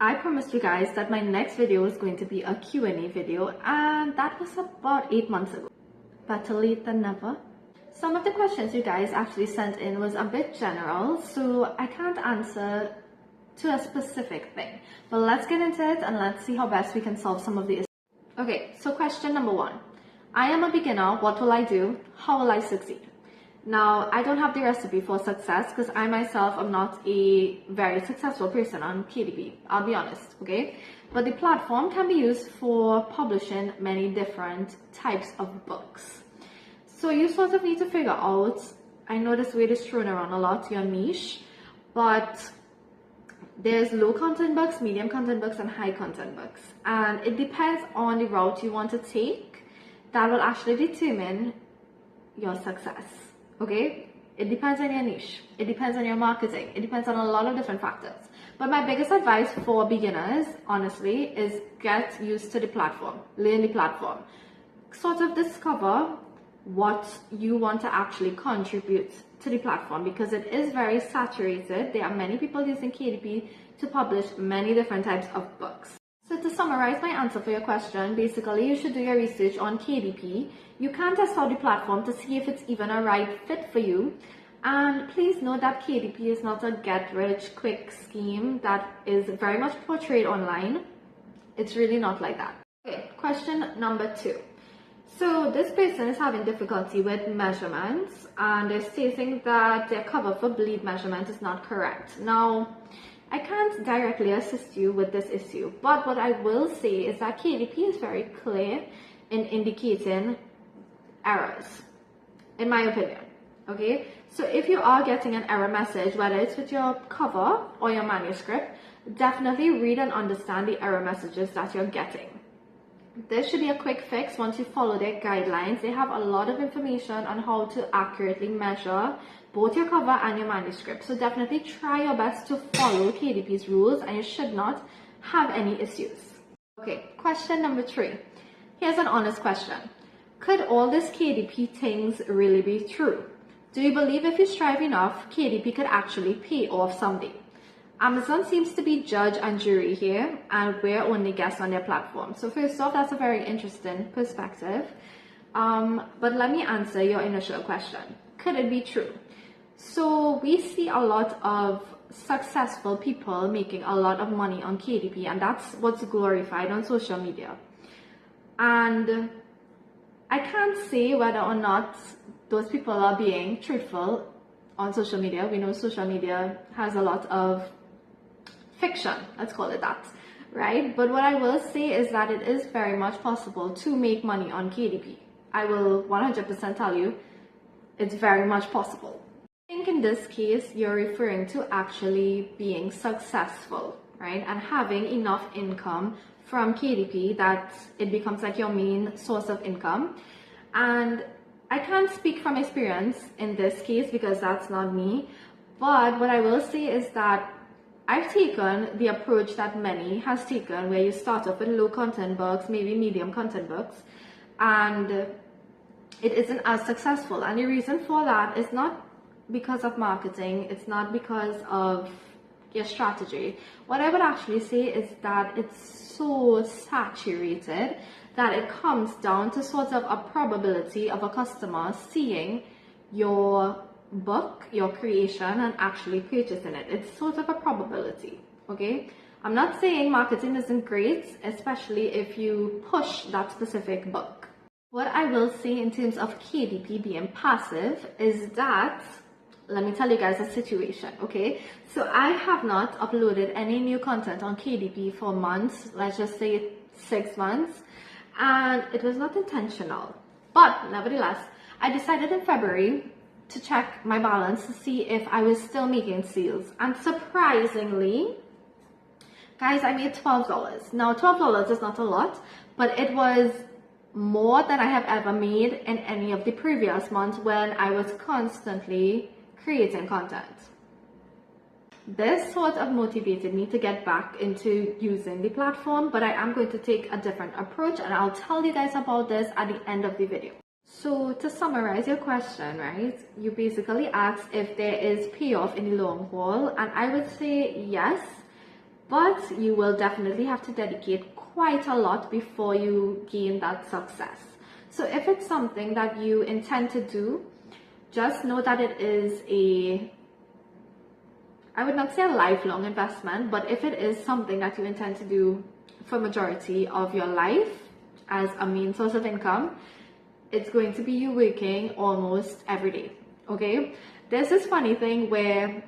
I promised you guys that my next video is going to be a Q&A video, and that was about 8 months ago. Better late than never. Some of the questions you guys actually sent in was a bit general, so I can't answer to a specific thing. But let's get into it and let's see how best we can solve some of the issues. Okay, so question number 1. I am a beginner. What will I do? How will I succeed? Now, I don't have the recipe for success because I myself am not a very successful person on KDP, I'll be honest, okay? But the platform can be used for publishing many different types of books. So you sort of need to figure out, I know this word is thrown around a lot, your niche, but there's low content books, medium content books, and high content books. And it depends on the route you want to take that will actually determine your success. Okay, it depends on your niche, it depends on your marketing, it depends on a lot of different factors. But my biggest advice for beginners, honestly, is get used to the platform, learn the platform, sort of discover what you want to actually contribute to the platform, because it is very saturated. There are many people using KDP to publish many different types of books. So to summarize my answer for your question, basically you should do your research on KDP. You can test out the platform to see if it's even a right fit for you. And please note that KDP is not a get-rich-quick scheme that is very much portrayed online. It's really not like that. Okay, question number 2. So this person is having difficulty with measurements, and they're stating that their cover for bleed measurement is not correct. Now, I can't directly assist you with this issue, but what I will say is that KDP is very clear in indicating errors, in my opinion. Okay, so if you are getting an error message, whether it's with your cover or your manuscript, definitely read and understand the error messages that you're getting. There should be a quick fix once you follow their guidelines. They have a lot of information on how to accurately measure both your cover and your manuscript. So definitely try your best to follow KDP's rules and you should not have any issues. Okay, question number 3. Here's an honest question. Could all this KDP things really be true? Do you believe if you strive enough, KDP could actually pay off someday? Amazon seems to be judge and jury here, and we're only guests on their platform. So first off, that's a very interesting perspective. But let me answer your initial question. Could it be true? So we see a lot of successful people making a lot of money on KDP, and that's what's glorified on social media. And I can't say whether or not those people are being truthful on social media. We know social media has a lot of fiction, let's call it that, right? But what I will say is that it is very much possible to make money on KDP. I will 100% tell you it's very much possible. I think in this case you're referring to actually being successful, right? And having enough income from KDP that it becomes like your main source of income. And I can't speak from experience in this case because that's not me, but what I will say is that I've taken the approach that many has taken, where you start off with low content books, maybe medium content books, and it isn't as successful. And the reason for that is not because of marketing, it's not because of your strategy. What I would actually say is that it's so saturated that it comes down to sort of a probability of a customer seeing your book, your creation, and actually purchasing it. It's sort of a probability, okay? I'm not saying marketing isn't great, especially if you push that specific book. What I will say in terms of KDP being passive is that, let me tell you guys a situation, okay? So I have not uploaded any new content on KDP for months, let's just say 6 months, and it was not intentional. But nevertheless, I decided in February to check my balance to see if I was still making sales, and surprisingly, guys, I made $12. Now $12 is not a lot, but it was more than I have ever made in any of the previous months when I was constantly creating content. This sort of motivated me to get back into using the platform, but I am going to take a different approach, and I'll tell you guys about this at the end of the video. So to summarize your question, right, you basically asked if there is payoff in the long haul, and I would say yes, but you will definitely have to dedicate quite a lot before you gain that success. So if it's something that you intend to do, just know that it is I would not say a lifelong investment, but if it is something that you intend to do for majority of your life as a main source of income, it's going to be you working almost every day, okay? There's this funny thing where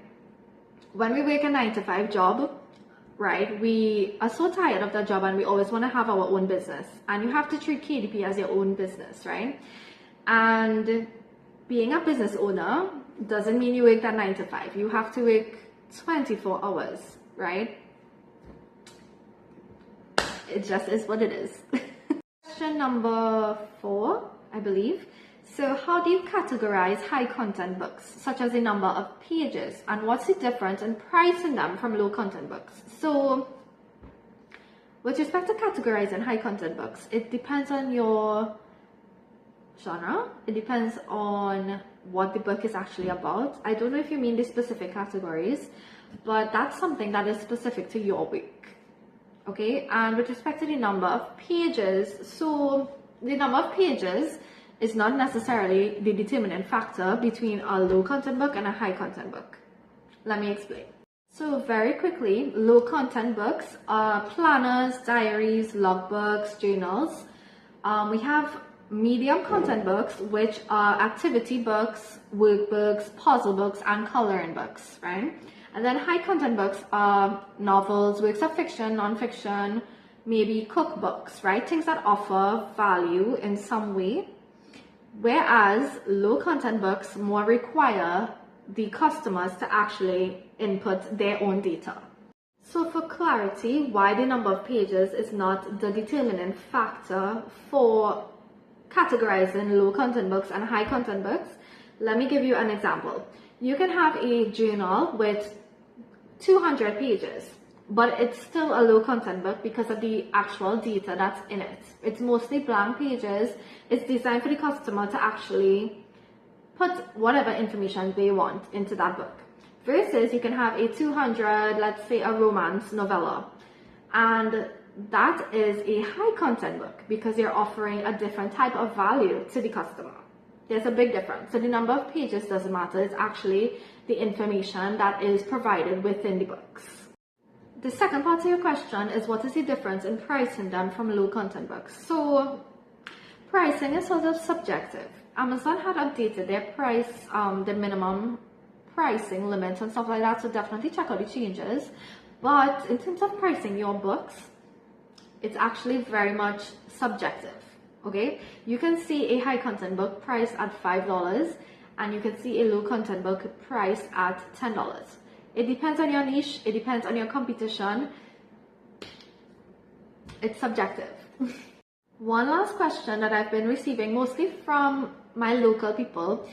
when we work a 9-to-5 job, right, we are so tired of that job and we always want to have our own business, and you have to treat KDP as your own business, right? And being a business owner doesn't mean you work that 9-to-5. You have to work 24 hours, right? It just is what it is. Question number 4, I believe. So how do you categorize high content books, such as the number of pages, and what's the difference in pricing them from low content books? So with respect to categorizing high content books, it depends on your genre. It depends on what the book is actually about. I don't know if you mean the specific categories, but that's something that is specific to your book, okay? And with respect to the number of pages, so the number of pages is not necessarily the determining factor between a low content book and a high content book. Let me explain. So very quickly, low content books are planners, diaries, logbooks, journals. We have medium content books, which are activity books, workbooks, puzzle books, and coloring books, right? And then high content books are novels, works of fiction, non-fiction, maybe cookbooks, right? Things that offer value in some way. Whereas low content books more require the customers to actually input their own data. So for clarity, why the number of pages is not the determining factor for categorizing low content books and high content books, let me give you an example. You can have a journal with 200 pages, but it's still a low content book because of the actual data that's in it. It's mostly blank pages. It's designed for the customer to actually put whatever information they want into that book. Versus you can have a 200, let's say a romance novella, and that is a high content book because you're offering a different type of value to the customer. There's a big difference. So the number of pages doesn't matter. It's actually the information that is provided within the books. The second part of your question is, what is the difference in pricing them from low content books? So pricing is sort of subjective. Amazon had updated their price, the minimum pricing limits and stuff like that, so definitely check out the changes. But in terms of pricing your books, it's actually very much subjective, okay? You can see a high content book priced at $5 and you can see a low content book priced at $10. It depends on your niche, it depends on your competition. It's subjective. One last question that I've been receiving mostly from my local people,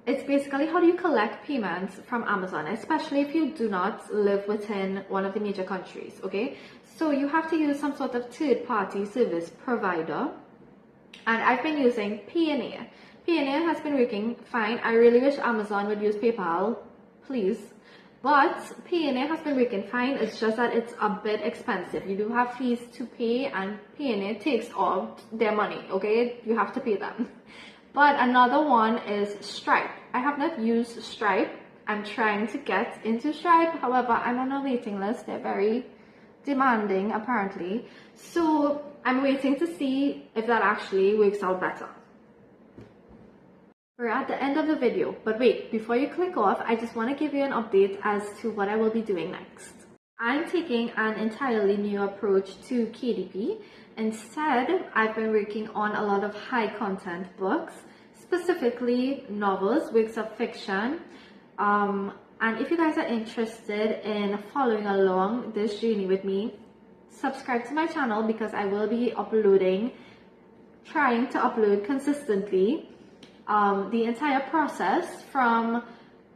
it's basically, how do you collect payments from Amazon, especially if you do not live within one of the major countries, okay? So you have to use some sort of third-party service provider, and I've been using P&A. P&A has been working fine. I really wish Amazon would use PayPal, please. But P&A has been working fine. It's just that it's a bit expensive. You do have fees to pay, and P&A takes all their money, okay? You have to pay them. But another one is Stripe. I have not used Stripe. I'm trying to get into Stripe. However, I'm on a waiting list. They're very demanding, apparently. So I'm waiting to see if that actually works out better. We're at the end of the video, but wait, before you click off, I just want to give you an update as to what I will be doing next. I'm taking an entirely new approach to KDP. Instead, I've been working on a lot of high content books, specifically novels, works of fiction. And if you guys are interested in following along this journey with me, subscribe to my channel because I will be trying to upload consistently the entire process from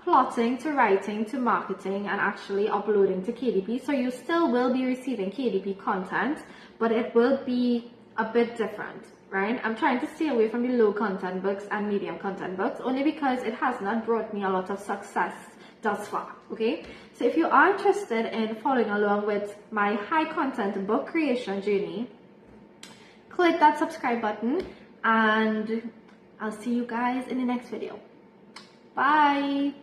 plotting to writing to marketing and actually uploading to KDP. So you still will be receiving KDP content, but it will be a bit different, right? I'm trying to stay away from the low content books and medium content books only because it has not brought me a lot of success thus far. Okay, so if you are interested in following along with my high content book creation journey, click that subscribe button, and I'll see you guys in the next video. Bye.